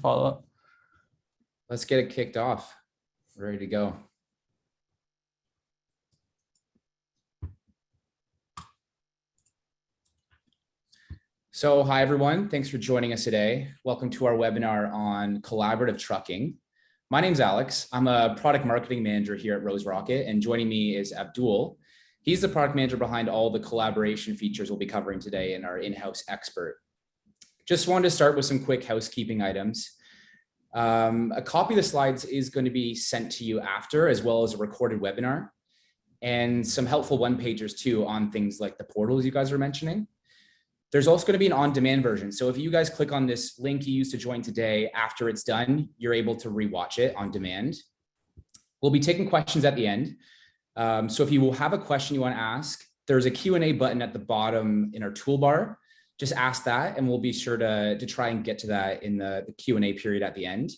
follow up. Let's get it kicked off. Ready to go. So hi, everyone. Thanks for joining us today. Welcome to our webinar on collaborative trucking. My name's Alex. I'm a product marketing manager here at Rose Rocket, and joining me is Abdul. He's the product manager behind all the collaboration features we'll be covering today and our in-house expert. Just wanted to start with some quick housekeeping items. A copy of the slides is going to be sent to you after, as well as a recorded webinar, and some helpful one-pagers too on things like the portals you guys were mentioning. There's also going to be an on-demand version. So if you guys click on this link you used to join today, after it's done, you're able to rewatch it on demand. We'll be taking questions at the end. So if you will have a question you want to ask, there's a Q&A button at the bottom in our toolbar. Just ask that, and we'll be sure to try and get to that in the Q&A period at the end.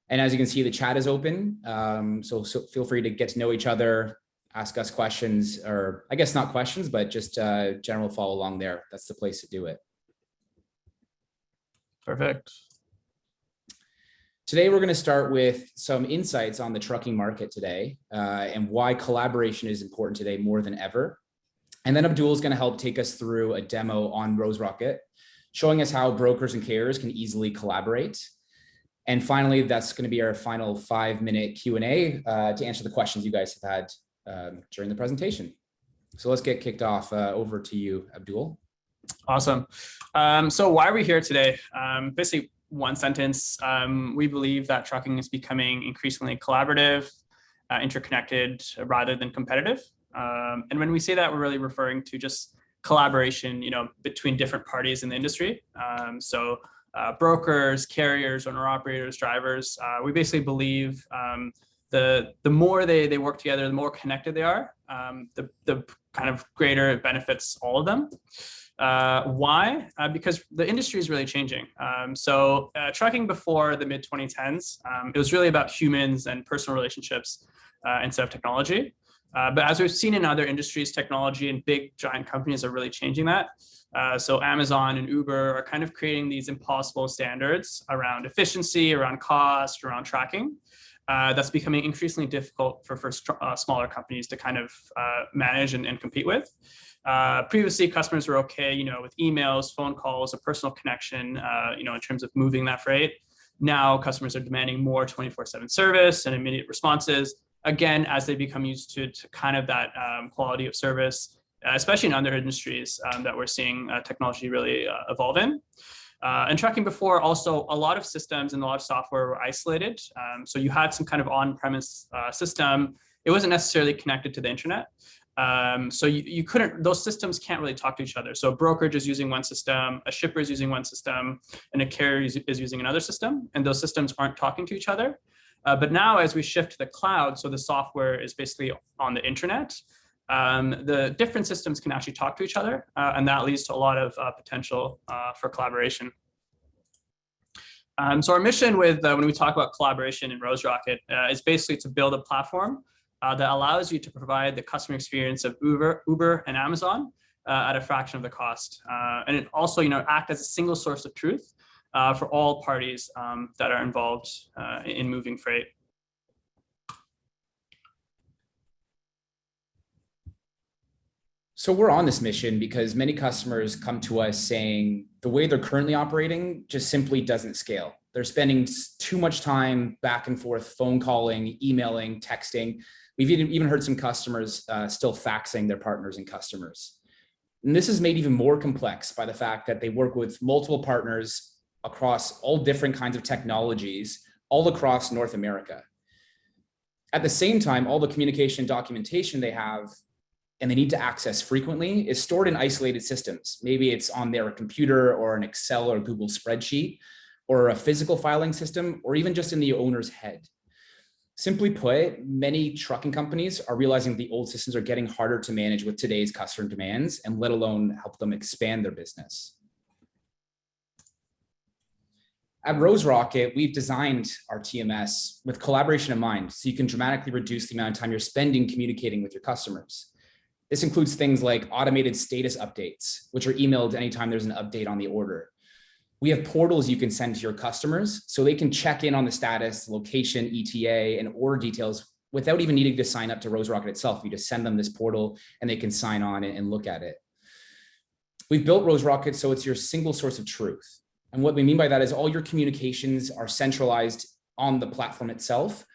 And as you can see, the chat is open. So feel free to get to know each other, ask us questions, or I guess not questions, but just general follow along there. That's the place to do it. Perfect. Today, we're going to start with some insights on the trucking market today and why collaboration is important today more than ever. And then Abdul is going to help take us through a demo on Rose Rocket, showing us how brokers and carriers can easily collaborate. And finally, that's going to be our final 5-minute Q&A to answer the questions you guys have had during the presentation. So let's get kicked off. Over to you, Abdul. Awesome. So why are we here today? Basically, one sentence. We believe that trucking is becoming increasingly collaborative, interconnected, rather than competitive. And when we say that, we're really referring to just collaboration, between different parties in the industry. So brokers, carriers, owner-operators, drivers. We basically believe the more they work together, the more connected they are, the kind of greater it benefits all of them. Why? Because the industry is really changing. So trucking before the mid-2010s, it was really about humans and personal relationships instead of technology. But as we've seen in other industries, technology and big giant companies are really changing that. So Amazon and Uber are kind of creating these impossible standards around efficiency, around cost, around tracking. That's becoming increasingly difficult for smaller companies to kind of manage and compete with. Previously, customers were okay, with emails, phone calls, a personal connection, in terms of moving that freight. Now, customers are demanding more 24/7 service and immediate responses. Again, as they become used to kind of that quality of service, especially in other industries that we're seeing technology really evolve in. And tracking before, also a lot of systems and a lot of software were isolated. So you had some kind of on-premise system. It wasn't necessarily connected to the internet. So you couldn't, those systems can't really talk to each other. So a brokerage is using one system, a shipper is using one system, and a carrier is using another system, and those systems aren't talking to each other. But now as we shift to the cloud, so the software is basically on the internet, the different systems can actually talk to each other, and that leads to a lot of potential for collaboration. So our mission with when we talk about collaboration in Rose Rocket is basically to build a platform that allows you to provide the customer experience of Uber and Amazon at a fraction of the cost, and it also act as a single source of truth for all parties that are involved in moving freight. So we're on this mission because many customers come to us saying the way they're currently operating just simply doesn't scale. They're spending too much time back and forth, phone calling, emailing, texting. We've even heard some customers still faxing their partners and customers. And this is made even more complex by the fact that they work with multiple partners across all different kinds of technologies, all across North America. At the same time, all the communication documentation they have and they need to access frequently is stored in isolated systems. Maybe it's on their computer or an Excel or Google spreadsheet or a physical filing system, or even just in the owner's head. Simply put, many trucking companies are realizing the old systems are getting harder to manage with today's customer demands, and let alone help them expand their business. At Rose Rocket, we've designed our TMS with collaboration in mind, so you can dramatically reduce the amount of time you're spending communicating with your customers. This includes things like automated status updates, which are emailed anytime there's an update on the order. We have portals you can send to your customers so they can check in on the status, location, ETA, and order details without even needing to sign up to RoseRocket itself. You just send them this portal and they can sign on and look at it. We've built RoseRocket so it's your single source of truth. And what we mean by that is all your communications are centralized on the platform itself,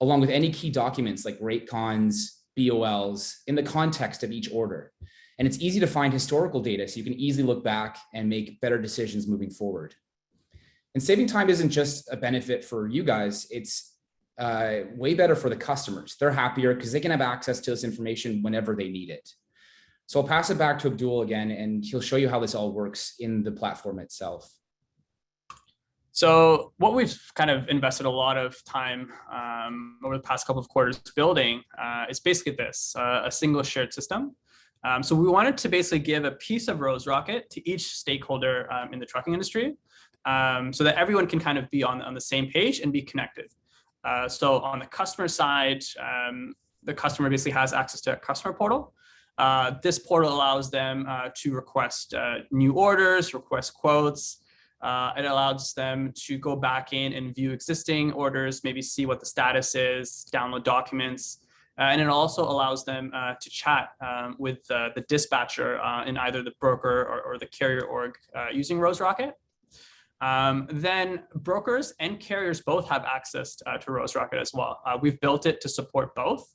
along with any key documents like rate cons, BOLs, in the context of each order. And it's easy to find historical data so you can easily look back and make better decisions moving forward. And saving time isn't just a benefit for you guys, it's way better for the customers. They're happier because they can have access to this information whenever they need it. So I'll pass it back to Abdul again, and he'll show you how this all works in the platform itself. So what we've kind of invested a lot of time over the past couple of quarters building is basically this, a single shared system. So we wanted to basically give a piece of RoseRocket to each stakeholder in the trucking industry so that everyone can kind of be on the same page and be connected. So on the customer side, the customer basically has access to a customer portal. This portal allows them to request new orders, request quotes. It allows them to go back in and view existing orders, maybe see what the status is, download documents. And it also allows them to chat with the dispatcher in either the broker or the carrier org using RoseRocket. Then brokers and carriers both have access to RoseRocket as well. We've built it to support both.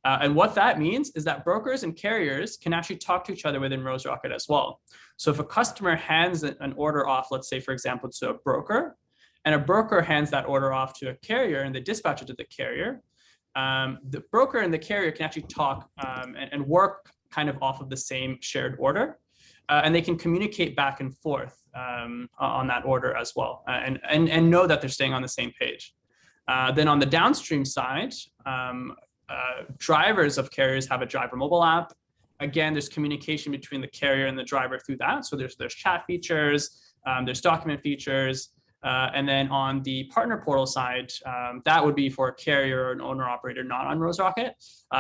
And what that means is that brokers and carriers can actually talk to each other within RoseRocket as well. So if a customer hands an order off, let's say, for example, to a broker, and a broker hands that order off to a carrier and the dispatcher to the carrier, the broker and the carrier can actually talk and work kind of off of the same shared order. And they can communicate back and forth on that order as well and know that they're staying on the same page. Then on the downstream side, drivers of carriers have a driver mobile app. Again, there's communication between the carrier and the driver through that. So there's chat features, there's document features. And then on the partner portal side, that would be for a carrier or an owner operator not on RoseRocket,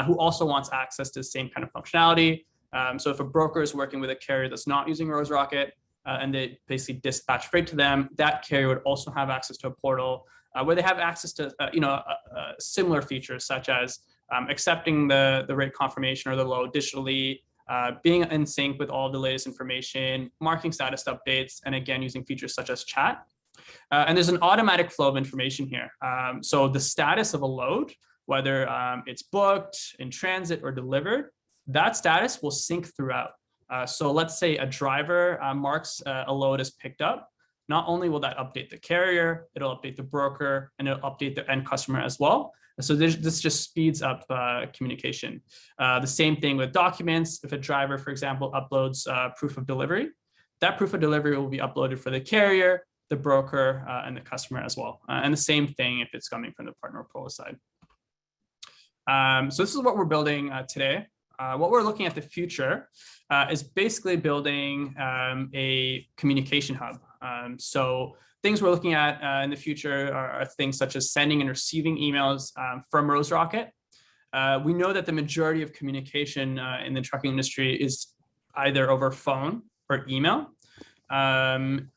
who also wants access to the same kind of functionality. So if a broker is working with a carrier that's not using RoseRocket and they basically dispatch freight to them, that carrier would also have access to a portal where they have access to similar features such as accepting the rate confirmation or the load digitally, being in sync with all the latest information, marking status updates, and again, using features such as chat. And there's an automatic flow of information here. So the status of a load, whether it's booked, in transit, or delivered, that status will sync throughout. So let's say a driver marks a load as picked up. Not only will that update the carrier, it'll update the broker, and it'll update the end customer as well. So this just speeds up communication. The same thing with documents. If a driver, for example, uploads proof of delivery, that proof of delivery will be uploaded for the carrier, the broker, and the customer as well. And the same thing if it's coming from the partner portal side. So this is what we're building today. What we're looking at the future is basically building a communication hub. So things we're looking at in the future are things such as sending and receiving emails from RoseRocket. We know that the majority of communication in the trucking industry is either over phone or email.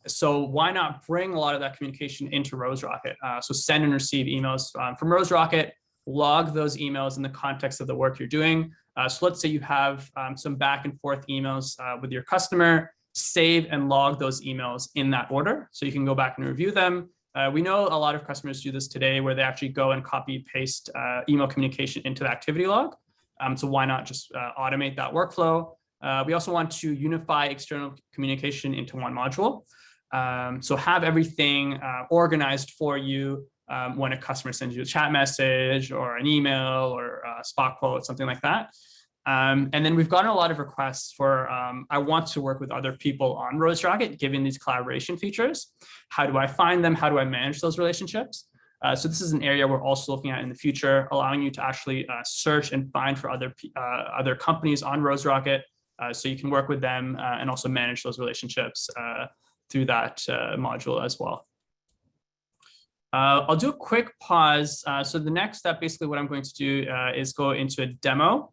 So why not bring a lot of that communication into RoseRocket? So send and receive emails from RoseRocket, log those emails in the context of the work you're doing. So let's say you have some back and forth emails with your customer, save and log those emails in that order so you can go back and review them. We know a lot of customers do this today where they actually go and copy paste email communication into the activity log. So why not just automate that workflow? We also want to unify external communication into one module. So have everything organized for you when a customer sends you a chat message or an email or a spot quote, something like that. And then we've gotten a lot of requests for, I want to work with other people on RoseRocket, given these collaboration features. How do I find them? How do I manage those relationships? So this is an area we're also looking at in the future, allowing you to actually search and find for other companies on RoseRocket, so you can work with them and also manage those relationships through that module as well. I'll do a quick pause. So the next step, basically what I'm going to do is go into a demo.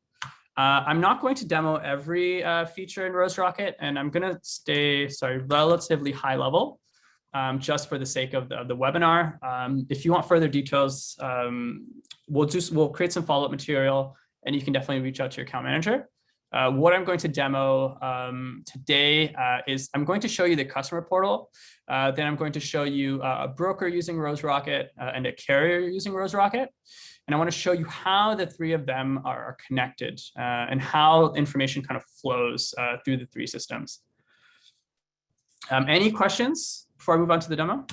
I'm not going to demo every feature in RoseRocket, and I'm going to stay, relatively high level. just for the sake of the webinar. If you want further details, we'll create some follow-up material, and you can definitely reach out to your account manager. What I'm going to demo today is I'm going to show you the customer portal. Then I'm going to show you a broker using RoseRocket and a carrier using RoseRocket. And I want to show you how the three of them are connected and how information kind of flows through the three systems. Any questions before I move on to the demo?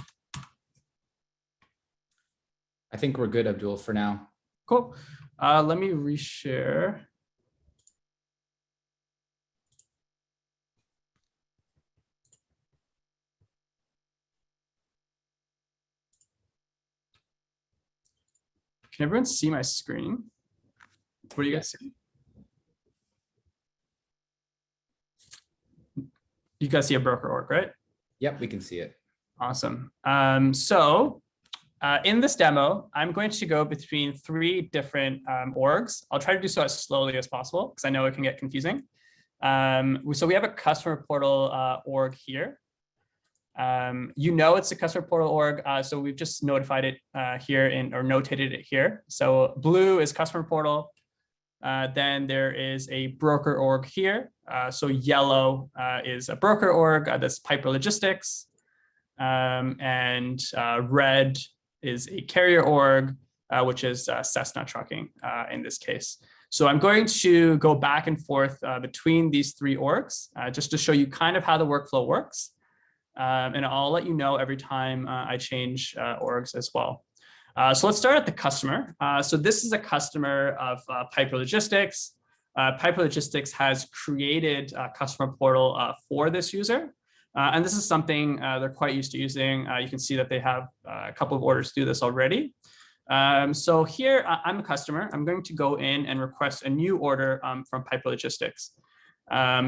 I think we're good, Abdul, for now. Cool. Let me reshare. Can everyone see my screen? What do you guys see? You guys see a broker org, right? Yep, we can see it. Awesome. In this demo, I'm going to go between three different orgs. I'll try to do so as slowly as possible because I know it can get confusing. So we have a customer portal org here. You know it's a customer portal org, so we've just notified it here or notated it here. So blue is customer portal. Then there is a broker org here. So yellow is a broker org, that's Piper Logistics. And red is a carrier org, which is Cessna Trucking in this case. So I'm going to go back and forth between these three orgs just to show you kind of how the workflow works. And I'll let you know every time I change orgs as well. So let's start at the customer. So this is a customer of Piper Logistics. Piper Logistics has created a customer portal for this user. And this is something they're quite used to using. You can see that they have a couple of orders through this already. So here I'm a customer. I'm going to go in and request a new order from Piper Logistics.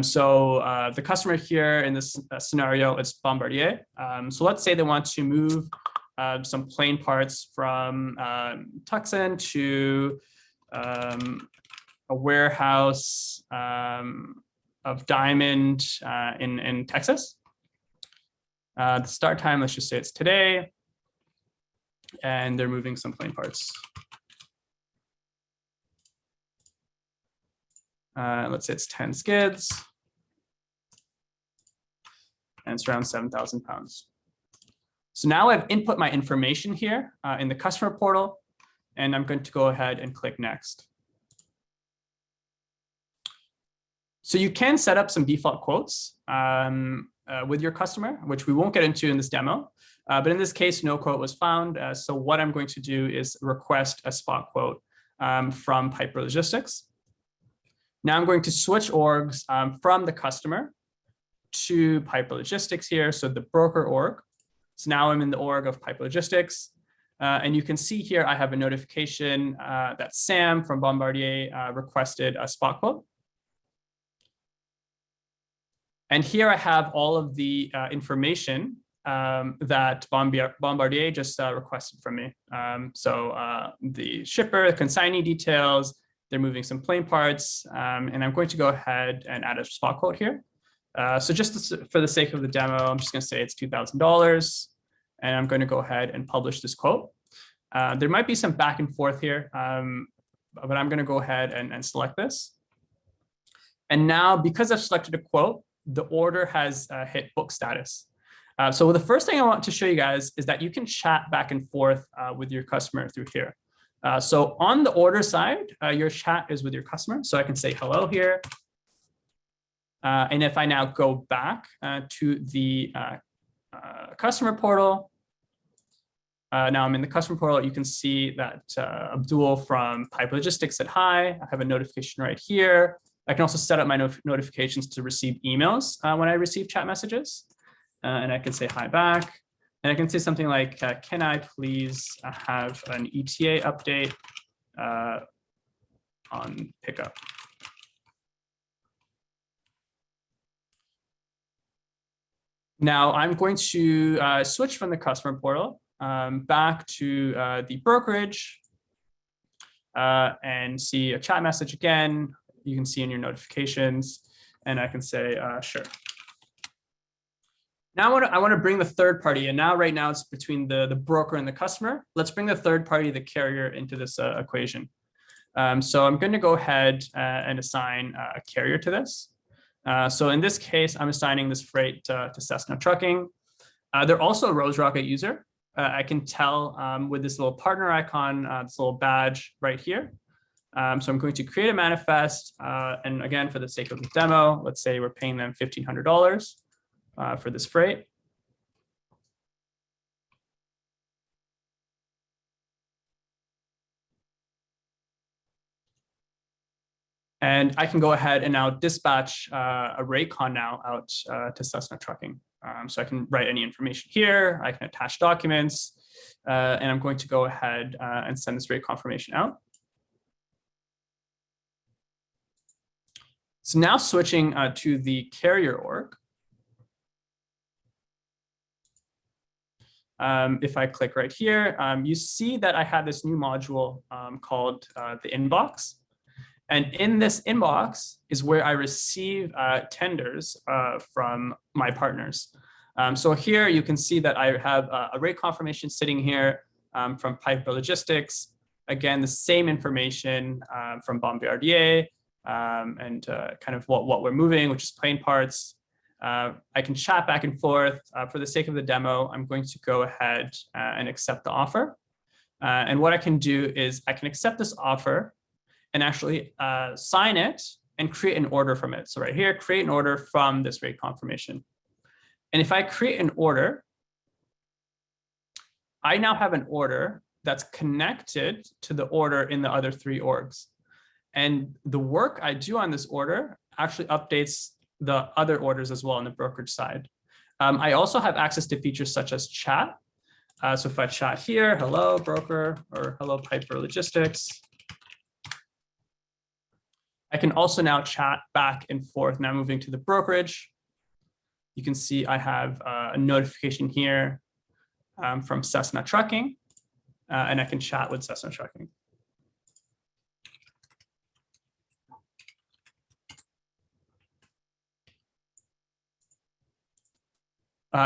So the customer here in this scenario is Bombardier. So let's say they want to move some plane parts from Tucson to a warehouse of Diamond in Texas. The start time, let's just say it's today, and they're moving some plane parts. Let's say it's 10 skids, and it's around 7,000 pounds. So now I've input my information here in the customer portal, and I'm going to go ahead and click next. So you can set up some default quotes with your customer, which we won't get into in this demo. But in this case, no quote was found. So what I'm going to do is request a spot quote from Piper Logistics. Now I'm going to switch orgs from the customer to Piper Logistics here. So the broker org. So now I'm in the org of Piper Logistics. And you can see here, I have a notification that Sam from Bombardier requested a spot quote. And here I have all of the information that Bombardier just requested from me. So the shipper, the consignee details, they're moving some plane parts, and I'm going to go ahead and add a spot quote here. So just for the sake of the demo, I'm just going to say it's $2,000, and I'm going to go ahead and publish this quote. There might be some back and forth here, but I'm going to go ahead and select this. And now, because I've selected a quote, the order has hit book status. So the first thing I want to show you guys is that you can chat back and forth with your customer through here. So on the order side, your chat is with your customer. So I can say hello here. And if I now go back to the customer portal, now I'm in the customer portal, you can see that Abdul from Piper Logistics said hi. I have a notification right here. I can also set up my notifications to receive emails when I receive chat messages. And I can say hi back. And I can say something like, can I please have an ETA update on pickup? Now I'm going to switch from the customer portal back to the brokerage and see a chat message again. You can see in your notifications, and I can say, sure. Now I want to bring the third party in. Now, right now, it's between the broker and the customer. Let's bring the third party, the carrier, into this equation. So I'm going to go ahead and assign a carrier to this. So in this case, I'm assigning this freight to Cessna Trucking. They're also a Rose Rocket user. I can tell with this little partner icon, this little badge right here. So I'm going to create a manifest. And again, for the sake of the demo, let's say we're paying them $1,500 for this freight. And I can go ahead and now dispatch a raycon now out to Cessna Trucking. So I can write any information here. I can attach documents, and I'm going to go ahead and send this rate confirmation out. So now switching to the carrier org. If I click right here, you see that I have this new module called the inbox. And in this inbox is where I receive tenders from my partners. So here you can see that I have a rate confirmation sitting here from Piper Logistics. Again, the same information from Bombardier and kind of what we're moving, which is plane parts. I can chat back and forth. For the sake of the demo, I'm going to go ahead and accept the offer. And what I can do is I can accept this offer and actually sign it and create an order from it. So right here, create an order from this rate confirmation. And if I create an order, I now have an order that's connected to the order in the other three orgs. And the work I do on this order actually updates the other orders as well on the brokerage side. I also have access to features such as chat. So if I chat here, hello broker, or hello Piper Logistics, I can also now chat back and forth. Now moving to the brokerage, you can see I have a notification here from Cessna Trucking, and I can chat with Cessna Trucking.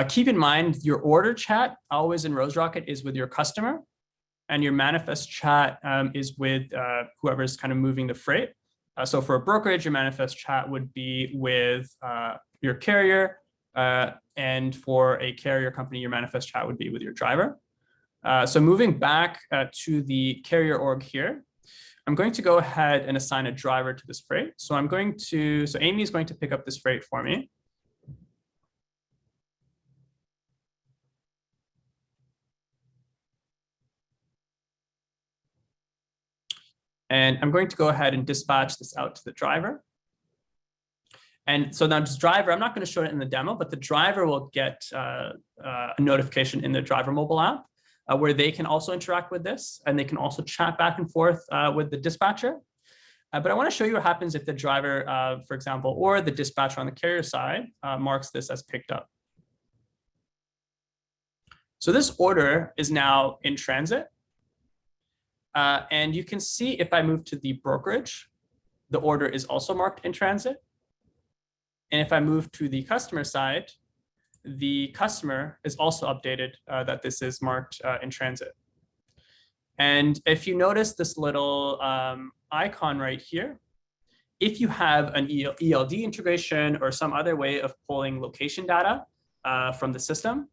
Keep in mind, your order chat always in Rose Rocket is with your customer, and your manifest chat is with whoever's kind of moving the freight. So for a brokerage, your manifest chat would be with your carrier, and for a carrier company, your manifest chat would be with your driver. So moving back to the carrier org here, I'm going to go ahead and assign a driver to this freight. So Amy is going to pick up this freight for me. And I'm going to go ahead and dispatch this out to the driver. And so now this driver, I'm not going to show it in the demo, but the driver will get a notification in the driver mobile app where they can also interact with this, and they can also chat back and forth with the dispatcher. But I want to show you what happens if the driver, for example, or the dispatcher on the carrier side marks this as picked up. So this order is now in transit. And you can see if I move to the brokerage, the order is also marked in transit. And if I move to the customer side, the customer is also updated that this is marked in transit. And if you notice this little icon right here, if you have an ELD integration or some other way of pulling location data from the system,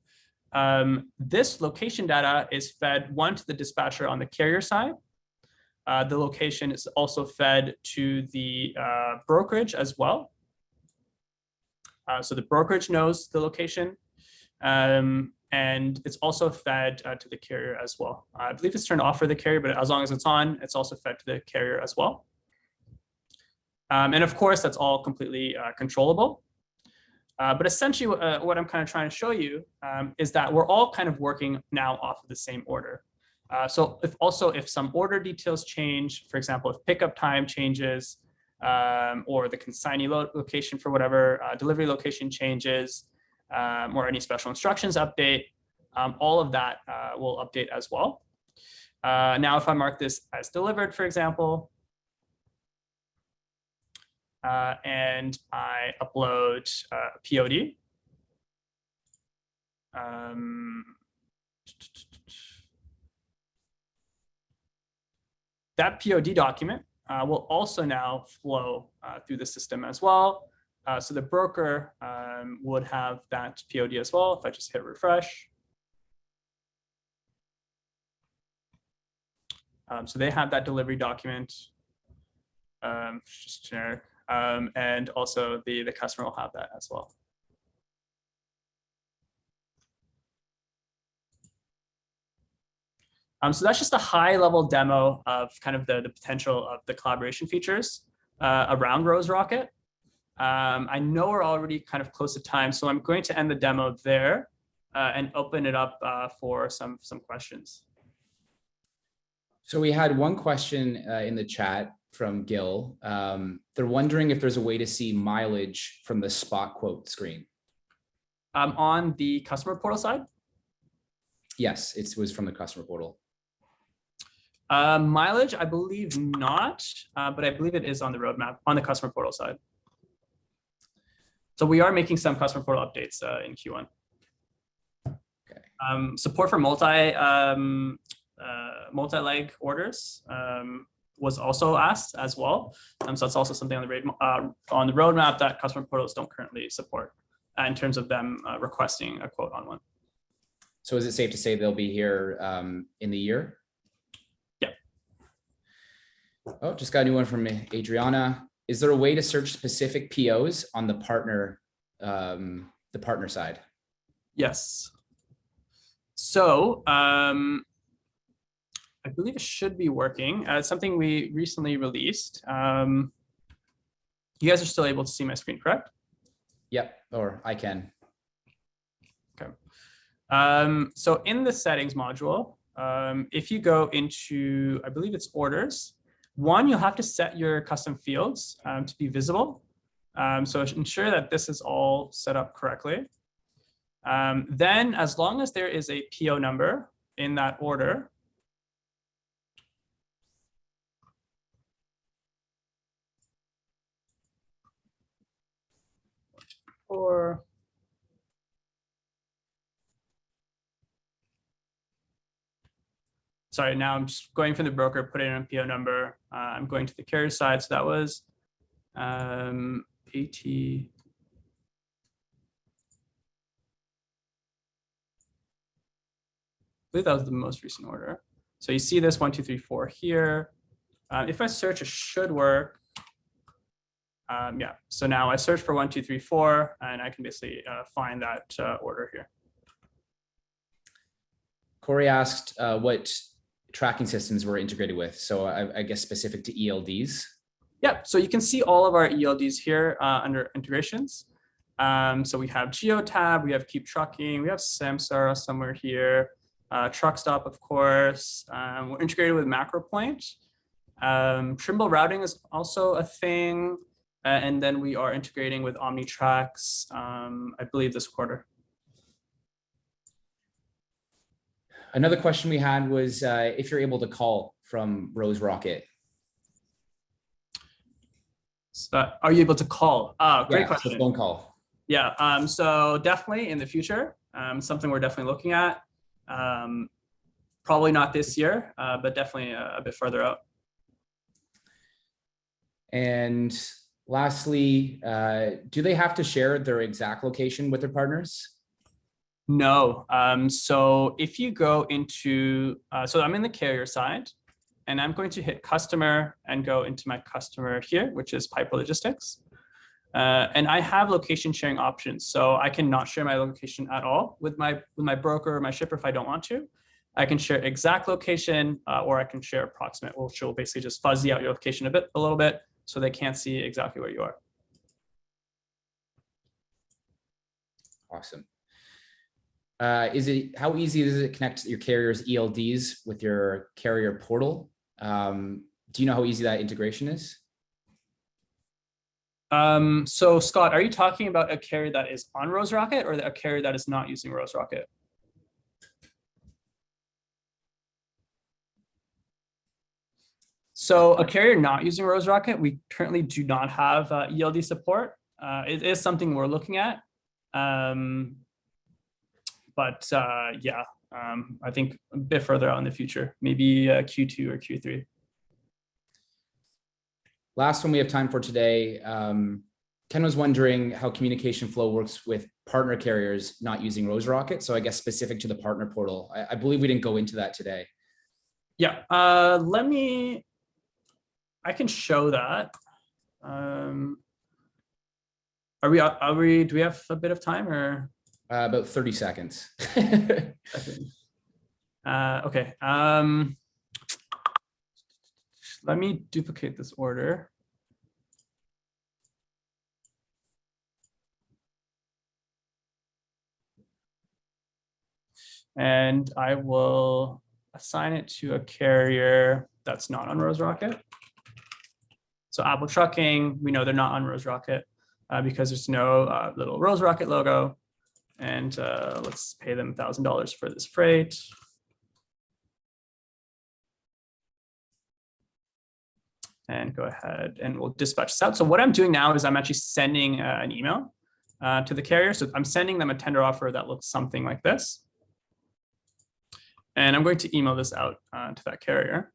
this location data is fed one to the dispatcher on the carrier side. The location is also fed to the brokerage as well. So the brokerage knows the location, and it's also fed to the carrier as well. I believe it's turned off for the carrier, but as long as it's on, it's also fed to the carrier as well. And of course, that's all completely controllable. But essentially, what I'm kind of trying to show you is that we're all kind of working now off of the same order. So if some order details change, for example, if pickup time changes, or the consignee location for whatever delivery location changes, or any special instructions update, all of that will update as well. Now, if I mark this as delivered, for example, and I upload a POD, That POD document will also now flow through the system as well. So the broker would have that POD as well. If I just hit refresh. So they have that delivery document, just generic, and also the customer will have that as well. So that's just a high level demo of kind of the potential of the collaboration features around Rose Rocket. I know we're already kind of close to time, so I'm going to end the demo there and open it up for some questions. So we had one question in the chat from Gil. They're wondering if there's a way to see mileage from the spot quote screen. On the customer portal side? Yes, it was from the customer portal. Mileage, I believe not, but I believe it is on the roadmap on the customer portal side. So we are making some customer portal updates in Q1. Okay. Support for multi-leg orders was also asked as well. So that's also something on the roadmap that customer portals don't currently support in terms of them requesting a quote on one. So is it safe to say they'll be here in the year? Yeah. Oh, just got a new one from Adriana. Is there a way to search specific POs on the partner side? Yes. So I believe it should be working. It's something we recently released. You guys are still able to see my screen, correct? Yep, or I can. Okay. So in the settings module, if you go into, I believe it's orders, one, you'll have to set your custom fields to be visible. So ensure that this is all set up correctly. Then as long as there is a PO number in that order, or sorry, now I'm just going for the broker, putting in a PO number. I'm going to the carrier side. So that was AT. I believe that was the most recent order. So you see this 1, 2, 3, 4 here. If I search, it should work. Yeah, so now I search for 1, 2, 3, 4, and I can basically find that order here. Corey asked what tracking systems we're integrated with. So I guess specific to ELDs. Yeah, so you can see all of our ELDs here under integrations. So we have GeoTab, we have Keep Trucking, we have Samsara somewhere here, TruckStop, of course. We're integrated with MacroPoint. Trimble routing is also a thing. And then we are integrating with OmniTracks, I believe this quarter. Another question we had was if you're able to call from Rose Rocket. Are you able to call? Great question. Phone call. Yeah, so definitely in the future, something we're definitely looking at. Probably not this year, but definitely a bit further out. And lastly, do they have to share their exact location with their partners? No. So if you go into, so I'm in the carrier side, and I'm going to hit customer and go into my customer here, which is Piper Logistics. And I have location sharing options. So I can not share my location at all with my broker or my shipper if I don't want to. I can share exact location or I can share approximate, which will basically just fuzzy out your location a little bit so they can't see exactly where you are. Awesome. How easy is it to connect your carrier's ELDs with your carrier portal? Do you know how easy that integration is? So Scott, are you talking about a carrier that is on Rose Rocket or a carrier that is not using Rose Rocket? So a carrier not using Rose Rocket, we currently do not have ELD support. It is something we're looking at. but yeah, I think a bit further out in the future, maybe Q2 or Q3. Last one we have time for today. Ken was wondering how communication flow works with partner carriers not using RoseRocket. So I guess specific to the partner portal. I believe we didn't go into that today. Yeah, I can show that. Do we have a bit of time or? About 30 seconds. Okay. Let me duplicate this order. And I will assign it to a carrier that's not on RoseRocket. So Apple Trucking, we know they're not on RoseRocket because there's no little RoseRocket logo. And let's pay them $1,000 for this freight. And go ahead and we'll dispatch this out. So what I'm doing now is I'm actually sending an email to the carrier. So I'm sending them a tender offer that looks something like this. And I'm going to email this out to that carrier.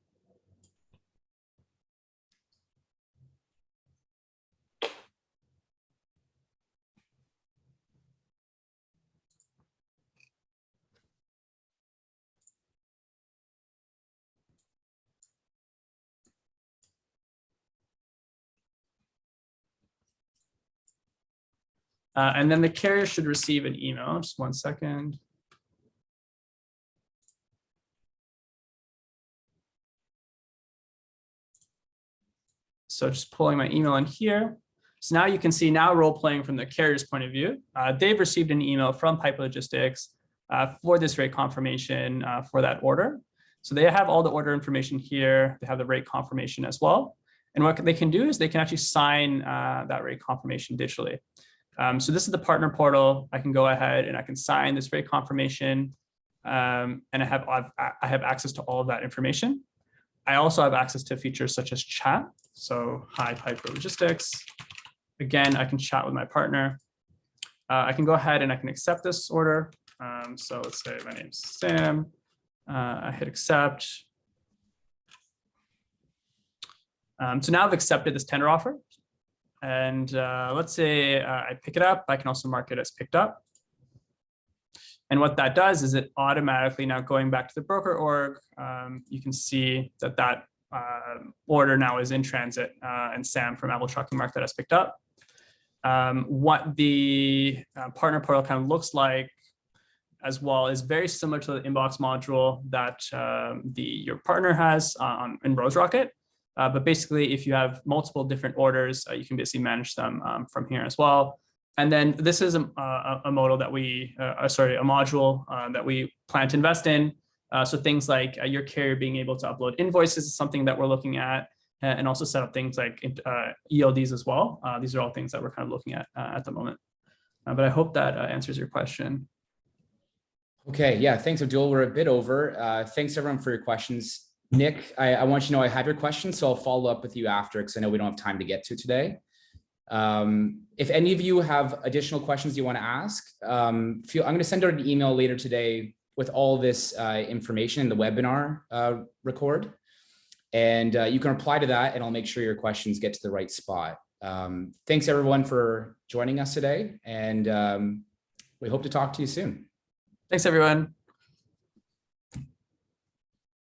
And then the carrier should receive an email. Just 1 second. So just pulling my email in here. So now you can see now role playing from the carrier's point of view. They've received an email from Pipe Logistics for this rate confirmation for that order. So they have all the order information here. They have the rate confirmation as well. And what they can do is they can actually sign that rate confirmation digitally. So this is the partner portal. I can go ahead and I can sign this rate confirmation. And I have access to all of that information. I also have access to features such as chat. So hi, Piper Logistics. Again, I can chat with my partner. I can go ahead and I can accept this order. So let's say my name's Sam. I hit accept. So now I've accepted this tender offer. And let's say I pick it up. I can also mark it as picked up. And what that does is it automatically, now going back to the broker org, you can see that that order now is in transit and Sam from Apple Trucking marked that as picked up. What the partner portal kind of looks like as well is very similar to the inbox module that your partner has in RoseRocket. But basically, if you have multiple different orders, you can basically manage them from here as well. And then this is a model that we, a module that we plan to invest in. So things like your carrier being able to upload invoices is something that we're looking at, and also set up things like ELDs as well. These are all things that we're kind of looking at the moment. But I hope that answers your question. Okay, yeah, thanks, Abdul. We're a bit over. Thanks everyone for your questions. Nick, I want you to know I have your questions, so I'll follow up with you after because I know we don't have time to get to today. If any of you have additional questions you want to ask, I'm going to send out an email later today with all this information in the webinar record. And you can reply to that and I'll make sure your questions get to the right spot. Thanks everyone for joining us today. And we hope to talk to you soon. Thanks, everyone.